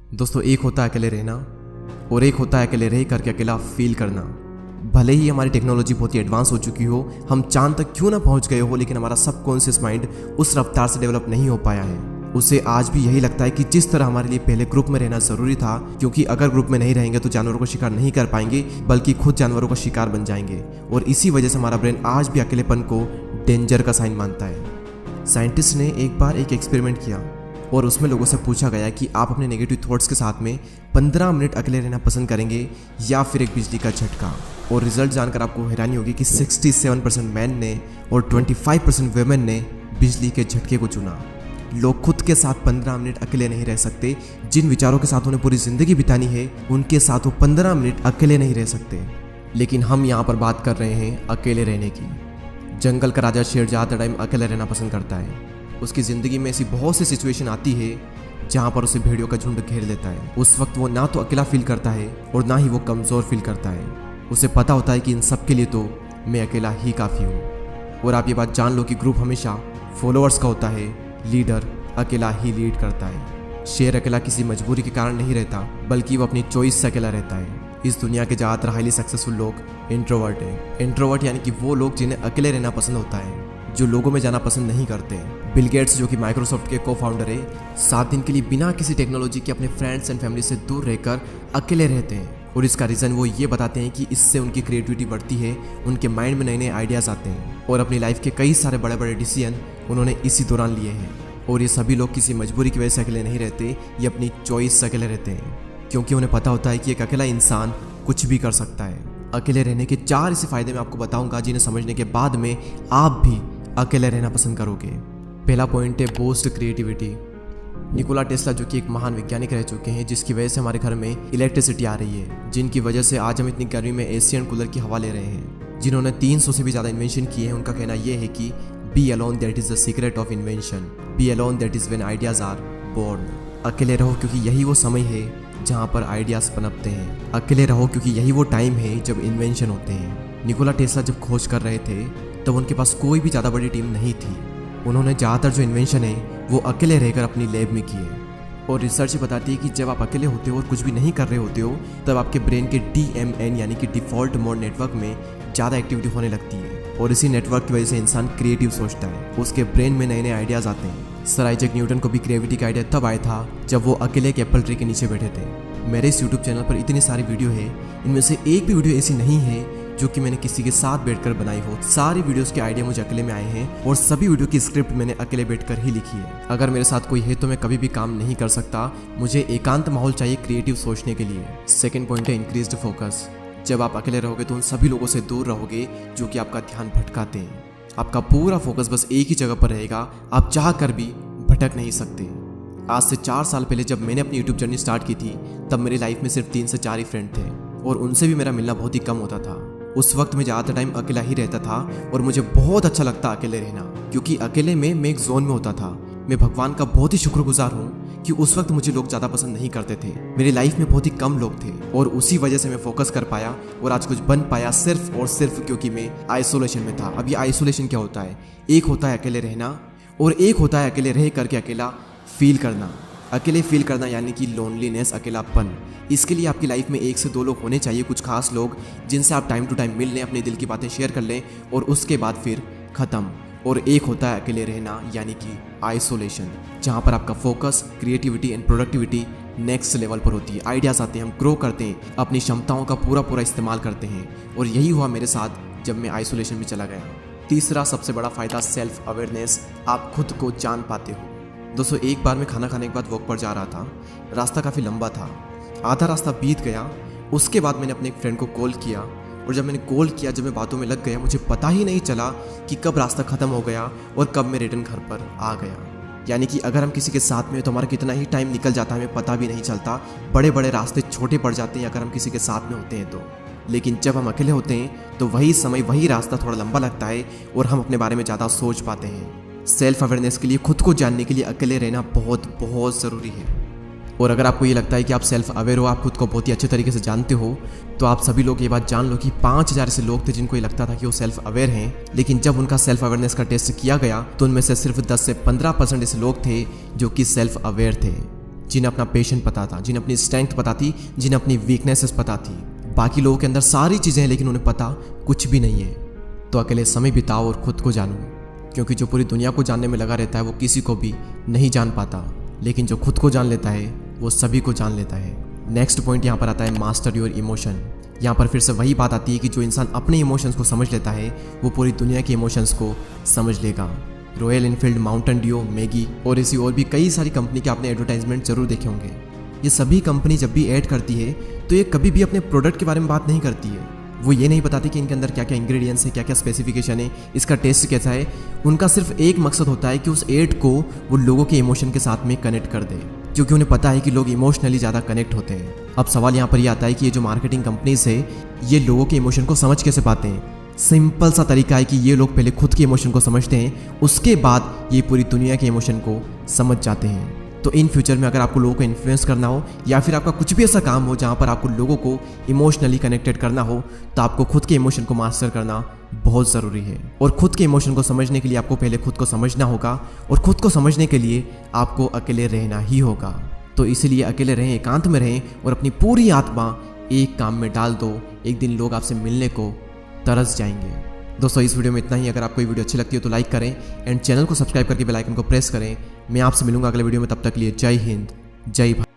दोस्तों, एक होता है अकेले रहना और एक होता है अकेले रह करके अकेला फील करना। भले ही हमारी टेक्नोलॉजी बहुत ही एडवांस हो चुकी हो, हम चांद तक क्यों ना पहुंच गए हो, लेकिन हमारा सबकॉन्शियस माइंड उस रफ्तार से डेवलप नहीं हो पाया है। उसे आज भी यही लगता है कि जिस तरह हमारे लिए पहले ग्रुप में रहना जरूरी था, क्योंकि अगर ग्रुप में नहीं रहेंगे तो जानवरों को शिकार नहीं कर पाएंगे, बल्कि खुद जानवरों का शिकार बन जाएंगे। और इसी वजह से हमारा ब्रेन आज भी अकेलेपन को डेंजर का साइन मानता है। साइंटिस्ट ने एक बार एक एक्सपेरिमेंट किया और उसमें लोगों से पूछा गया कि आप अपने नेगेटिव थॉट्स के साथ में 15 मिनट अकेले रहना पसंद करेंगे या फिर एक बिजली का झटका। और रिजल्ट जानकर आपको हैरानी होगी कि 67% मैन ने और 25% वेमेन ने बिजली के झटके को चुना। लोग खुद के साथ 15 मिनट अकेले नहीं रह सकते। जिन विचारों के साथ उन्हें पूरी जिंदगी बितानी है, उनके साथ वो 15 मिनट अकेले नहीं रह सकते। लेकिन हम यहाँ पर बात कर रहे हैं अकेले रहने की। जंगल का राजा शेर ज़्यादा टाइम अकेले रहना पसंद करता है। उसकी ज़िंदगी में ऐसी बहुत सी सिचुएशन आती है जहाँ पर उसे भेड़ियों का झुंड घेर लेता है। उस वक्त वो ना तो अकेला फील करता है और ना ही वो कमज़ोर फील करता है। उसे पता होता है कि इन सब के लिए तो मैं अकेला ही काफ़ी हूँ। और आप ये बात जान लो कि ग्रुप हमेशा फॉलोअर्स का होता है, लीडर अकेला ही लीड करता है। शेर अकेला किसी मजबूरी के कारण नहीं रहता, बल्कि वो अपनी चॉइस से अकेला रहता है। इस दुनिया के ज़्यादातर हाईली सक्सेसफुल लोग इंट्रोवर्ट हैं। इंट्रोवर्ट यानी कि वो लोग जिन्हें अकेले रहना पसंद होता है, जो लोगों में जाना पसंद नहीं करते। बिल गेट्स, जो कि माइक्रोसॉफ्ट के को फाउंडर है, 7 दिन के लिए बिना किसी टेक्नोलॉजी के अपने फ्रेंड्स एंड फैमिली से दूर रहकर अकेले रहते हैं। और इसका रीज़न वो ये बताते हैं कि इससे उनकी क्रिएटिविटी बढ़ती है, उनके माइंड में नए नए आइडियाज़ आते हैं। और अपनी लाइफ के कई सारे बड़े बड़े डिसीजन उन्होंने इसी दौरान लिए हैं। और ये सभी लोग किसी मजबूरी की वजह से अकेले नहीं रहते, ये अपनी चॉइस से अकेले रहते हैं, क्योंकि उन्हें पता होता है कि एक अकेला इंसान कुछ भी कर सकता है। अकेले रहने के 4 ऐसे फायदे मैं आपको बताऊंगा, जिन्हें समझने के बाद में आप भी अकेले रहना पसंद करोगे। पहला पॉइंट है बूस्ट क्रिएटिविटी। निकोला टेस्ला, जो कि एक महान वैज्ञानिक रह चुके हैं, जिसकी वजह से हमारे घर में इलेक्ट्रिसिटी आ रही है, जिनकी वजह से आज हम इतनी गर्मी में एशियन कूलर की हवा ले रहे हैं, जिन्होंने 300 से भी ज़्यादा इन्वेंशन किए हैं। उनका कहना यह है कि be alone that is the secret of invention, be alone that is when ideas are born. अकेले रहो क्योंकि यही वो समय है जहाँ पर आइडियाज़ पनपते हैं। अकेले रहो क्योंकि यही वो टाइम है जब इन्वेंशन होते हैं। निकोला टेस्ला जब खोज कर रहे थे तब उनके पास कोई भी ज़्यादा बड़ी टीम नहीं थी। उन्होंने ज़्यादातर जो इन्वेंशन है वो अकेले रहकर अपनी लैब में किए। और रिसर्च बताती है कि जब आप अकेले होते हो और कुछ भी नहीं कर रहे होते हो, तब आपके ब्रेन के DMN यानी कि डिफ़ॉल्ट मोड नेटवर्क में ज़्यादा एक्टिविटी होने लगती है। और इसी नेटवर्क की वजह से इंसान क्रिएटिव सोचता है, उसके ब्रेन में नए नए आइडियाज़ आते हैं। सर आइजैक न्यूटन को भी ग्रेविटी का आइडिया तब आया था जब वो अकेले एक एप्पल ट्री के नीचे बैठे थे। मेरे इस यूट्यूब चैनल पर इतनी सारी वीडियो है, इनमें से एक भी वीडियो ऐसी नहीं है जो कि मैंने किसी के साथ बैठकर बनाई हो। सारी वीडियोस के आइडिया मुझे अकेले में आए हैं और सभी वीडियो की स्क्रिप्ट मैंने अकेले बैठकर ही लिखी है। अगर मेरे साथ कोई है तो मैं कभी भी काम नहीं कर सकता। मुझे एकांत माहौल चाहिए क्रिएटिव सोचने के लिए। सेकंड पॉइंट है इंक्रीज्ड फोकस। जब आप अकेले रहोगे तो उन सभी लोगों से दूर रहोगे जो कि आपका ध्यान भटकाते हैं। आपका पूरा फोकस बस एक ही जगह पर रहेगा, आप चाह कर भी भटक नहीं सकते। आज से 4 साल पहले जब मैंने अपनी यूट्यूब जर्नी स्टार्ट की थी, तब मेरी लाइफ में सिर्फ 3 से 4 ही फ्रेंड थे और उनसे भी मेरा मिलना बहुत ही कम होता था। उस वक्त मैं ज़्यादातर टाइम अकेला ही रहता था और मुझे बहुत अच्छा लगता अकेले रहना, क्योंकि अकेले में मैं एक जोन में होता था। मैं भगवान का बहुत ही शुक्रगुजार हूँ कि उस वक्त मुझे लोग ज़्यादा पसंद नहीं करते थे। मेरी लाइफ में बहुत ही कम लोग थे और उसी वजह से मैं फोकस कर पाया और आज कुछ बन पाया, सिर्फ और सिर्फ क्योंकि मैं आइसोलेशन में था। अब ये आइसोलेशन क्या होता है? एक होता है अकेले रहना और एक होता है अकेले रह करके अकेला फील करना। अकेले फील करना यानी कि लोनलीनेस, अकेलापन। इसके लिए आपकी लाइफ में 1 से 2 लोग होने चाहिए, कुछ खास लोग जिनसे आप टाइम टू टाइम मिल लें, अपने दिल की बातें शेयर कर लें और उसके बाद फिर ख़त्म। और एक होता है अकेले रहना यानी कि आइसोलेशन, जहाँ पर आपका focus, creativity and productivity next level पर होती है। आइडियाज़ आते हैं, हम ग्रो करते हैं, अपनी क्षमताओं का पूरा इस्तेमाल करते हैं। और यही हुआ मेरे साथ जब मैं आइसोलेशन में चला गया। तीसरा सबसे बड़ा फ़ायदा सेल्फ अवेयरनेस। आप खुद को जान पाते हो। दोस्तों, एक बार मैं खाना खाने के बाद वॉक पर जा रहा था। रास्ता काफ़ी लंबा था, आधा रास्ता बीत गया। उसके बाद मैंने अपने एक फ्रेंड को कॉल किया और जब मैंने कॉल किया, जब मैं बातों में लग गया, मुझे पता ही नहीं चला कि कब रास्ता ख़त्म हो गया और कब मैं रिटर्न घर पर आ गया। यानी कि अगर हम किसी के साथ में हैं तो हमारा कितना ही टाइम निकल जाता है हमें पता भी नहीं चलता। बड़े बड़े रास्ते छोटे पड़ जाते हैं अगर हम किसी के साथ में होते हैं तो। लेकिन जब हम अकेले होते हैं तो वही समय, वही रास्ता थोड़ा लंबा लगता है और हम अपने बारे में ज़्यादा सोच पाते हैं। सेल्फ अवेयरनेस के लिए, खुद को जानने के लिए अकेले रहना बहुत ज़रूरी है। और अगर आपको ये लगता है कि आप सेल्फ अवेयर हो, आप खुद को बहुत ही अच्छे तरीके से जानते हो, तो आप सभी लोग ये बात जान लो कि 5000 ऐसे लोग थे जिनको ये लगता था कि वो सेल्फ अवेयर हैं, लेकिन जब उनका सेल्फ अवेयरनेस का टेस्ट किया गया तो उनमें से सिर्फ 10 से 15% ऐसे लोग थे जो कि सेल्फ अवेयर थे। जिन्हें अपना पेशेंट पता था, जिन्हें अपनी स्ट्रेंथ पता थी, जिन्हें अपनी वीकनेसेस पता थी। बाकी लोगों के अंदर सारी चीज़ें हैं लेकिन उन्हें पता कुछ भी नहीं है। तो अकेले समय बिताओ और खुद को जानो, क्योंकि जो पूरी दुनिया को जानने में लगा रहता है वो किसी को भी नहीं जान पाता, लेकिन जो खुद को जान लेता है वो सभी को जान लेता है। नेक्स्ट पॉइंट यहाँ पर आता है मास्टर योर इमोशन। यहाँ पर फिर से वही बात आती है कि जो इंसान अपने इमोशंस को समझ लेता है वो पूरी दुनिया के इमोशंस को समझ लेगा। Royal Enfield, Mountain Dew, Maggi और ऐसी और भी कई सारी कंपनी के आपने एडवर्टाइजमेंट जरूर देखे होंगे। ये सभी कंपनी जब भी ऐड करती है तो ये कभी भी अपने प्रोडक्ट के बारे में बात नहीं करती है। वो ये नहीं बताती कि इनके अंदर क्या क्या इंग्रेडिएंट्स है, क्या क्या स्पेसिफिकेशन है, इसका टेस्ट कैसा है। उनका सिर्फ एक मकसद होता है कि उस एड को वो लोगों के इमोशन के साथ में कनेक्ट कर दे, क्योंकि उन्हें पता है कि लोग इमोशनली ज़्यादा कनेक्ट होते हैं। अब सवाल यहाँ पर यह आता है कि ये जो मार्केटिंग कंपनीज है ये लोगों के इमोशन को समझ कैसे पाते हैं। सिंपल सा तरीका है कि ये लोग पहले खुद के इमोशन को समझते हैं, उसके बाद ये पूरी दुनिया के इमोशन को समझ जाते हैं। तो इन फ्यूचर में अगर आपको लोगों को इन्फ्लुएंस करना हो या फिर आपका कुछ भी ऐसा काम हो जहाँ पर आपको लोगों को इमोशनली कनेक्टेड करना हो, तो आपको खुद के इमोशन को मास्टर करना बहुत ज़रूरी है। और खुद के इमोशन को समझने के लिए आपको पहले खुद को समझना होगा, और खुद को समझने के लिए आपको अकेले रहना ही होगा। तो इसीलिए अकेले रहें, एकांत में रहें और अपनी पूरी आत्मा एक काम में डाल दो। एक दिन लोग आपसे मिलने को तरस जाएंगे। दोस्तों इस वीडियो में इतना ही। अगर आपको ये वीडियो अच्छी लगती है तो लाइक करें एंड चैनल को सब्सक्राइब करके बेल आइकन को प्रेस करें। मैं आपसे मिलूंगा अगले वीडियो में, तब तक के लिए जय हिंद, जय भारत।